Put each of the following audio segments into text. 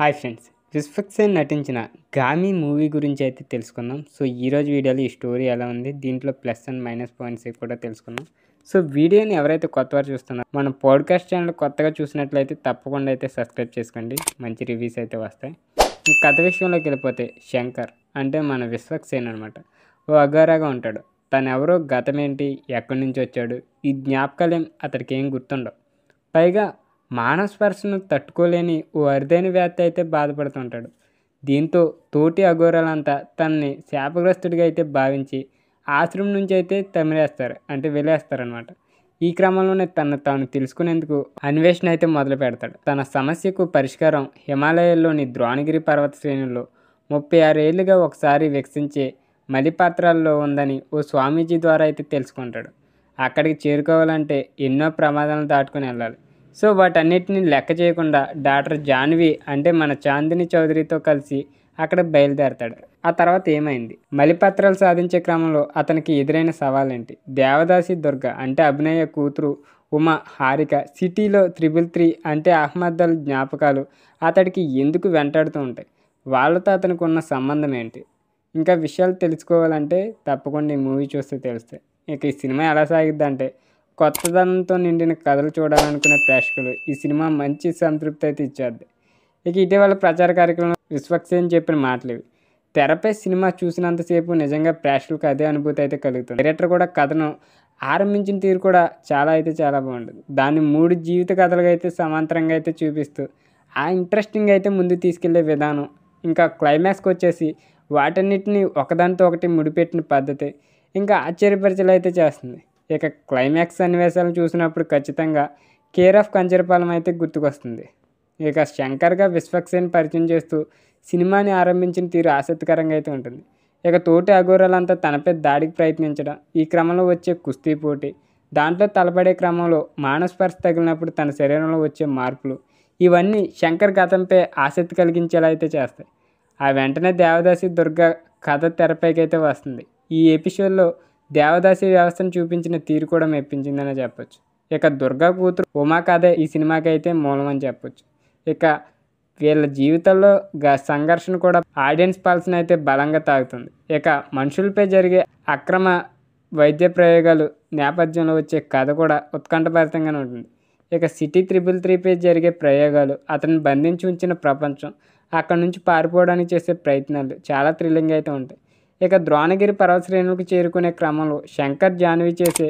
Hi friends, Vishwaksen నటించిన 'Gaami' movie గురించి అయితే తెలుసుకుందాం. సో ఈరోజు వీడియోలో ఈ స్టోరీ ఎలా ఉంది, దీంట్లో ప్లస్ అండ్ మైనస్ పాయింట్స్ కూడా తెలుసుకుందాం. సో వీడియోని ఎవరైతే కొత్తవారు చూస్తున్నారో మన పాడ్కాస్ట్ ఛానల్ కొత్తగా చూసినట్లయితే తప్పకుండా అయితే సబ్స్క్రైబ్ చేసుకోండి. మంచి రివ్యూస్ అయితే వస్తాయి. ఈ కథ విషయంలోకి వెళ్ళిపోతే శంకర్ అంటే మన విశ్వక్సేన్ అనమాట. ఓ అఘోరాగా ఉంటాడు. తను ఎవరో, గతం ఏంటి, ఎక్కడి నుంచి వచ్చాడు, ఈ జ్ఞాపకాలేం అతడికి ఏం గుర్తుండవు. పైగా మానవ స్పర్శను తట్టుకోలేని ఓ అరుదైన వ్యాధి అయితే బాధపడుతుంటాడు. దీంతో తోటి అఘోరాలంతా తనని శాపగ్రస్తుడిగా అయితే భావించి ఆశ్రమం నుంచి అయితే వెళ్ళేస్తారనమాట. ఈ క్రమంలోనే తను తాను తెలుసుకునేందుకు అన్వేషణ అయితే మొదలు పెడతాడు. తన సమస్యకు పరిష్కారం హిమాలయాల్లోని ద్రోణగిరి పర్వత శ్రేణుల్లో 36 ఏళ్లుగా ఒకసారి వికసించే మలిపాత్రల్లో ఉందని ఓ స్వామీజీ ద్వారా అయితే తెలుసుకుంటాడు. అక్కడికి చేరుకోవాలంటే ఎన్నో ప్రమాదాలను దాటుకుని వెళ్ళాలి. సో వాటన్నిటిని లెక్క చేయకుండా డాక్టర్ జాన్వి అంటే మన చాందిని చౌదరితో కలిసి అక్కడ బయలుదేరతాడు. ఆ తర్వాత ఏమైంది, మలిపత్రాలు సాధించే క్రమంలో అతనికి ఎదురైన సవాలేంటి, దేవదాసి దుర్గ అంటే అభినయ కూతురు ఉమా హారిక, సిటీలో 333 అంటే అహ్మద్దల్ జ్ఞాపకాలు అతడికి ఎందుకు వెంటాడుతూ ఉంటాయి, వాళ్ళతో అతనికి ఉన్న సంబంధం ఏంటి, ఇంకా విషయాలు తెలుసుకోవాలంటే తప్పకుండా ఈ మూవీ చూస్తే తెలుస్తాయి. ఇక ఈ సినిమా ఎలా సాగిద్దంటే, కొత్తదనంతో నిండిన కథలు చూడాలనుకునే ప్రేక్షకులు ఈ సినిమా మంచి సంతృప్తి అయితే ఇచ్చేద్ది. ఇక ఇటీవల ప్రచార కార్యక్రమంలో విశ్వక్సేన్ చెప్పిన మాటలు ఇవి. తెరపై సినిమా చూసినంతసేపు నిజంగా ప్రేక్షకులకు అదే అనుభూతి అయితే కలుగుతుంది. డైరెక్టర్ కూడా కథను ఆరంభించిన తీరు కూడా చాలా బాగుంటుంది. దాన్ని 3 జీవిత కథలుగా అయితే సమాంతరంగా అయితే చూపిస్తూ ఆ ఇంట్రెస్టింగ్ అయితే ముందు తీసుకెళ్లే విధానం, ఇంకా క్లైమాక్స్కి వచ్చేసి వాటన్నిటిని ఒకదానితో ఒకటి ముడిపెట్టిన పద్ధతి ఇంకా ఆశ్చర్యపరిచేలా అయితే చేస్తుంది. ఇక క్లైమాక్స్ సన్నివేశాలను చూసినప్పుడు ఖచ్చితంగా కేర్ ఆఫ్ కంచరపాలెం అయితే గుర్తుకొస్తుంది. ఇక శంకర్గా విశ్వక్సేన్ పరిచయం చేస్తూ సినిమాని ఆరంభించిన తీరు ఆసక్తికరంగా అయితే ఉంటుంది. ఇక తోటి అఘోరాలంతా తనపై దాడికి ప్రయత్నించడం, ఈ క్రమంలో వచ్చే కుస్తీ పోటీ, దాంట్లో తలపడే క్రమంలో మానస్పర్శ తగిలినప్పుడు తన శరీరంలో వచ్చే మార్పులు, ఇవన్నీ శంకర్ గతంపై ఆసక్తి కలిగించేలా అయితే చేస్తాయి. ఆ వెంటనే దేవదాసి దుర్గ కథ తెరపైకి అయితే వస్తుంది. ఈ ఎపిసోడ్లో దేవదాసి వ్యవస్థను చూపించిన తీరు కూడా మెప్పించిందనే చెప్పొచ్చు. ఇక దుర్గా కూతురు ఉమా కథే ఈ సినిమాకి అయితే మూలం అని చెప్పొచ్చు. ఇక వీళ్ళ జీవితంలో సంఘర్షణ కూడా ఆడియన్స్ పల్స్ని అయితే బలంగా తాగుతుంది. ఇక మనుషులపై జరిగే అక్రమ వైద్య ప్రయోగాలు నేపథ్యంలో వచ్చే కథ కూడా ఉత్కంఠభరితంగానే ఉంటుంది. ఇక సిటీ 333పై జరిగే ప్రయోగాలు, అతన్ని బంధించి ఉంచిన ప్రపంచం, అక్కడి నుంచి పారిపోవడానికి చేసే ప్రయత్నాలు చాలా థ్రిల్లింగ్ అయితే ఉంటాయి. ఇక ద్రోణగిరి పర్వత శ్రేణులకు చేరుకునే క్రమంలో శంకర్ జాన్వి చేసే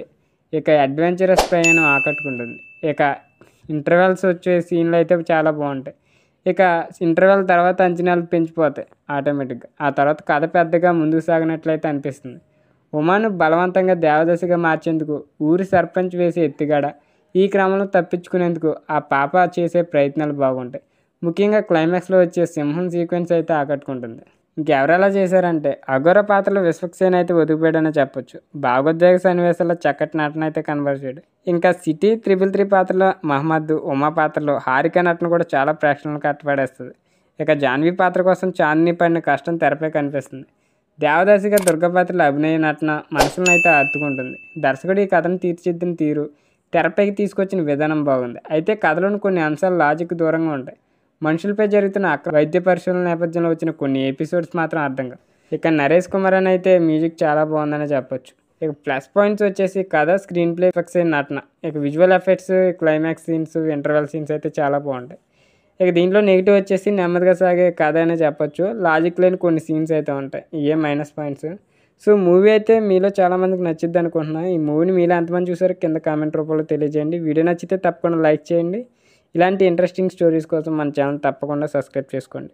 అడ్వెంచరస్ ప్రయాణం ఆకట్టుకుంటుంది. ఇక ఇంటర్వెల్స్ వచ్చే సీన్లు అయితే చాలా బాగుంటాయి. ఇక ఇంటర్వెల్ తర్వాత అంచనాలు పెంచిపోతాయి ఆటోమేటిక్గా. ఆ తర్వాత కథ పెద్దగా ముందుకు సాగినట్లయితే అనిపిస్తుంది. ఉమాను బలవంతంగా దేవదశగా మార్చేందుకు ఊరి సర్పంచ్ వేసే ఎత్తుగడ, ఈ క్రమంలో తప్పించుకునేందుకు ఆ పాప చేసే ప్రయత్నాలు బాగుంటాయి. ముఖ్యంగా క్లైమాక్స్లో వచ్చే సింహం సీక్వెన్స్ అయితే ఆకట్టుకుంటుంది. ఇంకెవరెలా చేశారంటే, అఘోర పాత్రలో విశ్వక్సేన్ అయితే ఒదిగిపోయాడనే చెప్పొచ్చు. భావోద్వేగ సన్నివేశాల్లో చక్కటి నటన అయితే కనబరిచాడు. ఇంకా సిటీ 333 పాత్రలో మహమ్మద్, ఉమా పాత్రలో హారిక నటన కూడా చాలా ప్రేక్షకులను కట్టపడేస్తుంది. ఇక జాన్వి పాత్ర కోసం చాందిని పడిన కష్టం తెరపై కనిపిస్తుంది. దేవదాసిగా దుర్గా పాత్రలో అభినయ నటన మనసులను అయితే హత్తుకుంటుంది. దర్శకుడు ఈ కథను తీర్చిదిద్దిన తీరు, తెరపైకి తీసుకొచ్చిన విధానం బాగుంది. అయితే కథలోని కొన్ని అంశాలు లాజిక్ దూరంగా ఉంటాయి. మనుషులపై జరుగుతున్న వైద్య పరిశోధన నేపథ్యంలో వచ్చిన కొన్ని ఎపిసోడ్స్ మాత్రం అర్థం కాదు. ఇక నరేష్ కుమార్ అని అయితే మ్యూజిక్ చాలా బాగుందని చెప్పొచ్చు. ఇక ప్లస్ పాయింట్స్ వచ్చేసి కథ, స్క్రీన్ ప్లే, విశ్వక్సేన్ నటన, ఇక visual effects, climax scenes, interval scenes అయితే చాలా బాగుంటాయి. ఇక దీంట్లో నెగిటివ్ వచ్చేసి నెమ్మదిగా సాగే కథ అనే చెప్పొచ్చు. లాజిక్ లేని కొన్ని సీన్స్ అయితే ఉంటాయి, ఇవే మైనస్ పాయింట్స్. సో మూవీ అయితే మీలో చాలామందికి నచ్చిద్ది అనుకుంటున్నాను. ఈ మూవీని మీలో ఎంతమంది చూసారో కింద కామెంట్ రూపంలో తెలియజేయండి. వీడియో నచ్చితే తప్పకుండా లైక్ చేయండి. ఇలాంటి ఇంట్రెస్టింగ్ స్టోరీస్ కోసం మన ఛానల్ తప్పకుండా సబ్స్క్రైబ్ చేసుకోండి.